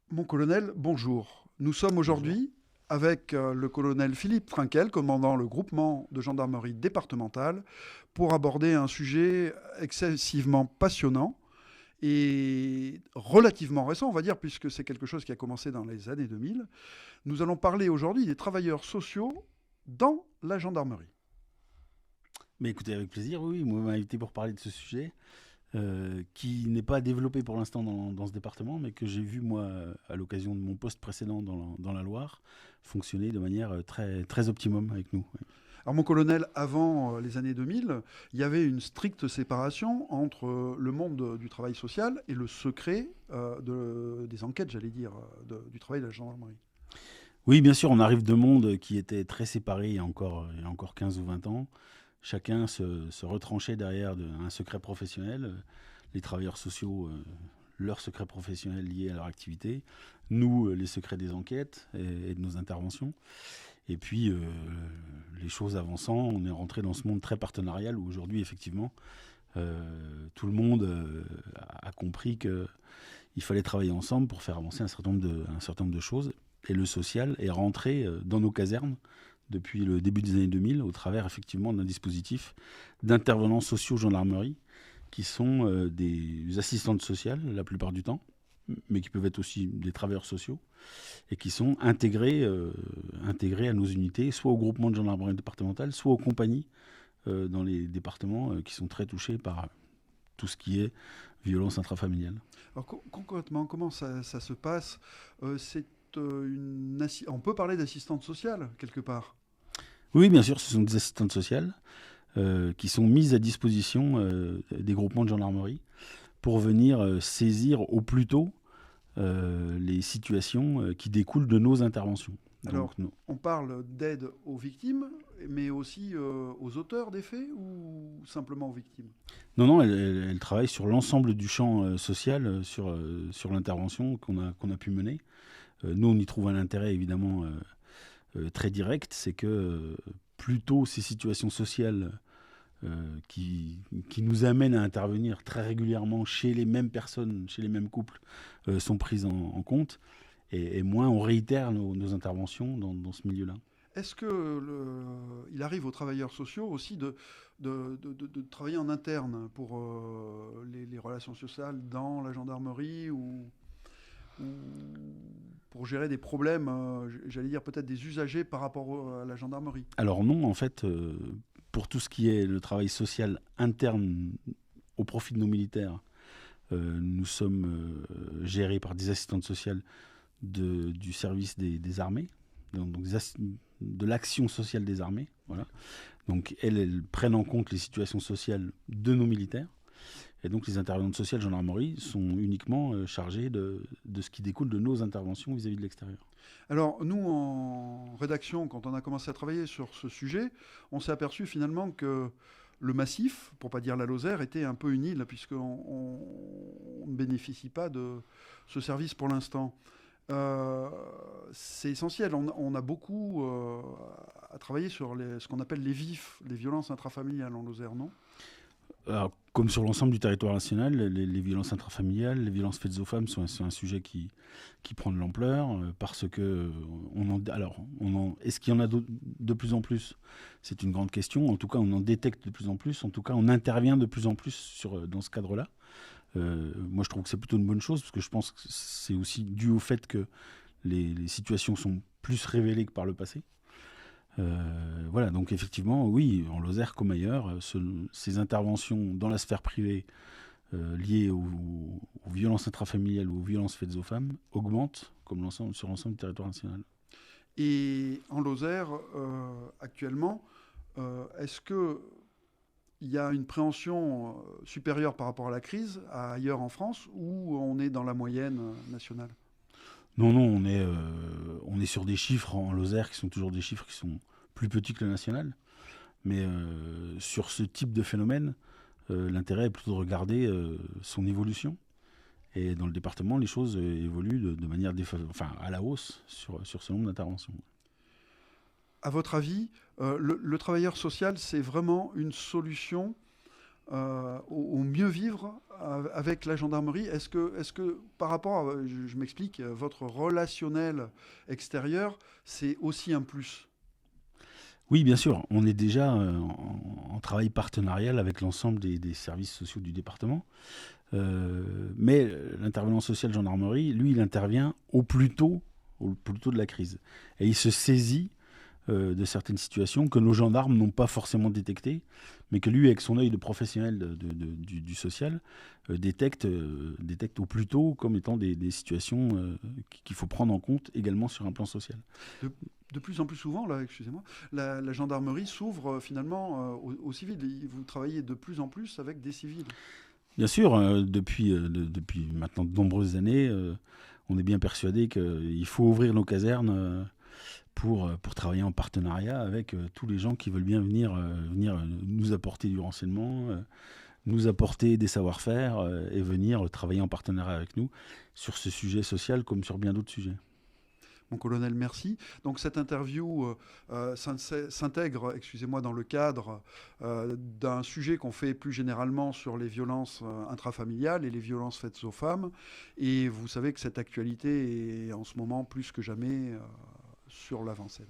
Mon colonel, bonjour. Nous sommes Bonjour. aujourd'hui avec le colonel Philippe Frinquel, commandant le groupement de gendarmerie départementale, pour aborder un sujet excessivement passionnant et relativement récent, on va dire, puisque c'est quelque chose qui a commencé dans les années 2000. Nous allons parler aujourd'hui des travailleurs sociaux dans la gendarmerie. Mais écoutez, avec plaisir, oui, moi, on m'a invité pour parler de ce sujet qui n'est pas développé pour l'instant dans ce département, mais que j'ai vu, moi, à l'occasion de mon poste précédent dans la Loire, fonctionner de manière très, très optimum avec nous. Oui. Alors mon colonel, avant les années 2000, il y avait une stricte séparation entre le monde du travail social et le secret des enquêtes, j'allais dire, du travail de la gendarmerie. Oui, bien sûr, on arrive de mondes qui étaient très séparés il y a encore 15 ou 20 ans. Chacun se retranchait derrière un secret professionnel. Les travailleurs sociaux, leur secret professionnel lié à leur activité. Nous, les secrets des enquêtes et de nos interventions. Et puis, les choses avançant, on est rentré dans ce monde très partenarial où aujourd'hui, effectivement, tout le monde a compris qu'il fallait travailler ensemble pour faire avancer un certain nombre de choses. Et le social est rentré dans nos casernes depuis le début des années 2000 au travers effectivement d'un dispositif d'intervenants sociaux gendarmerie qui sont des assistantes sociales la plupart du temps, mais qui peuvent être aussi des travailleurs sociaux et qui sont intégrés à nos unités, soit au groupement de gendarmerie départementale, soit aux compagnies dans les départements qui sont très touchés par tout ce qui est violence intrafamiliale. Alors concrètement, comment ça se passe? C'est on peut parler d'assistante sociale quelque part. Oui, bien sûr, ce sont des assistantes sociales qui sont mises à disposition des groupements de gendarmerie pour venir saisir au plus tôt les situations qui découlent de nos interventions. Donc, Alors, on parle d'aide aux victimes, mais aussi aux auteurs des faits ou simplement aux victimes? non, non, elle travaille sur l'ensemble du champ social, sur l'intervention qu'on a pu mener. Nous, on y trouve un intérêt évidemment très direct, c'est que plus tôt ces situations sociales qui nous amènent à intervenir très régulièrement chez les mêmes personnes, chez les mêmes couples, sont prises en compte, et moins on réitère nos interventions dans ce milieu-là. Est-ce que il arrive aux travailleurs sociaux aussi de travailler en interne pour les relations sociales dans la gendarmerie ou pour gérer des problèmes, j'allais dire peut-être des usagers par rapport à la gendarmerie? Alors non, en fait, pour tout ce qui est le travail social interne au profit de nos militaires, nous sommes gérés par des assistantes sociales du service des armées, donc de l'action sociale des armées. Voilà. Donc elles prennent en compte les situations sociales de nos militaires. Et donc les intervenants sociales gendarmerie sont uniquement chargés de ce qui découle de nos interventions vis-à-vis de l'extérieur. Alors, nous, en rédaction, quand on a commencé à travailler sur ce sujet, on s'est aperçu finalement que le massif, pour pas dire la Lozère, était un peu une île, puisqu'on ne bénéficie pas de ce service pour l'instant. Euh, c'est essentiel. On a beaucoup à travailler sur ce qu'on appelle les vifs, les violences intrafamiliales en Lozère, non? Alors, comme sur l'ensemble du territoire national, les violences intrafamiliales, les violences faites aux femmes sont un sujet qui prend de l'ampleur parce que est-ce qu'il y en a de plus en plus? C'est une grande question. En tout cas, on en détecte de plus en plus. En tout cas, on intervient de plus en plus dans ce cadre-là. Moi, je trouve que c'est plutôt une bonne chose parce que je pense que c'est aussi dû au fait que les situations sont plus révélées que par le passé. Voilà, donc effectivement, oui, en Lozère comme ailleurs, ces interventions dans la sphère privée liées aux violences intrafamiliales ou aux violences faites aux femmes augmentent sur l'ensemble du territoire national. Et en Lozère, actuellement, est-ce que il y a une préhension supérieure par rapport à la crise ailleurs en France ou on est dans la moyenne nationale? Non, non, on est sur des chiffres en Lozère qui sont toujours des chiffres qui sont plus petits que le national, mais sur ce type de phénomène, l'intérêt est plutôt de regarder son évolution. Et dans le département, les choses évoluent de manière à la hausse sur ce nombre d'interventions. À votre avis, le travailleur social, c'est vraiment une solution au mieux vivre avec la gendarmerie. Est-ce que par rapport à, je m'explique, votre relationnel extérieur, c'est aussi un plus? Oui, bien sûr, on est déjà en travail partenarial avec l'ensemble des services sociaux du département. Mais l'intervenant social gendarmerie, lui, il intervient au plus tôt de la crise. Et il se saisit de certaines situations que nos gendarmes n'ont pas forcément détectées, mais que lui, avec son œil de professionnel du social, détecte au plus tôt comme étant des situations qu'il faut prendre en compte également sur un plan social. De, de plus en plus souvent, là, excusez-moi, la gendarmerie s'ouvre finalement aux civils. Vous travaillez de plus en plus avec des civils. Bien sûr, depuis maintenant de nombreuses années, on est bien persuadé qu'il faut ouvrir nos casernes pour travailler en partenariat avec tous les gens qui veulent bien venir nous apporter du renseignement, nous apporter des savoir-faire et venir travailler en partenariat avec nous sur ce sujet social comme sur bien d'autres sujets. Mon colonel, merci. Donc cette interview s'intègre, excusez-moi, dans le cadre d'un sujet qu'on fait plus généralement sur les violences intrafamiliales et les violences faites aux femmes. Et vous savez que cette actualité est en ce moment plus que jamais sur l'avant-scène.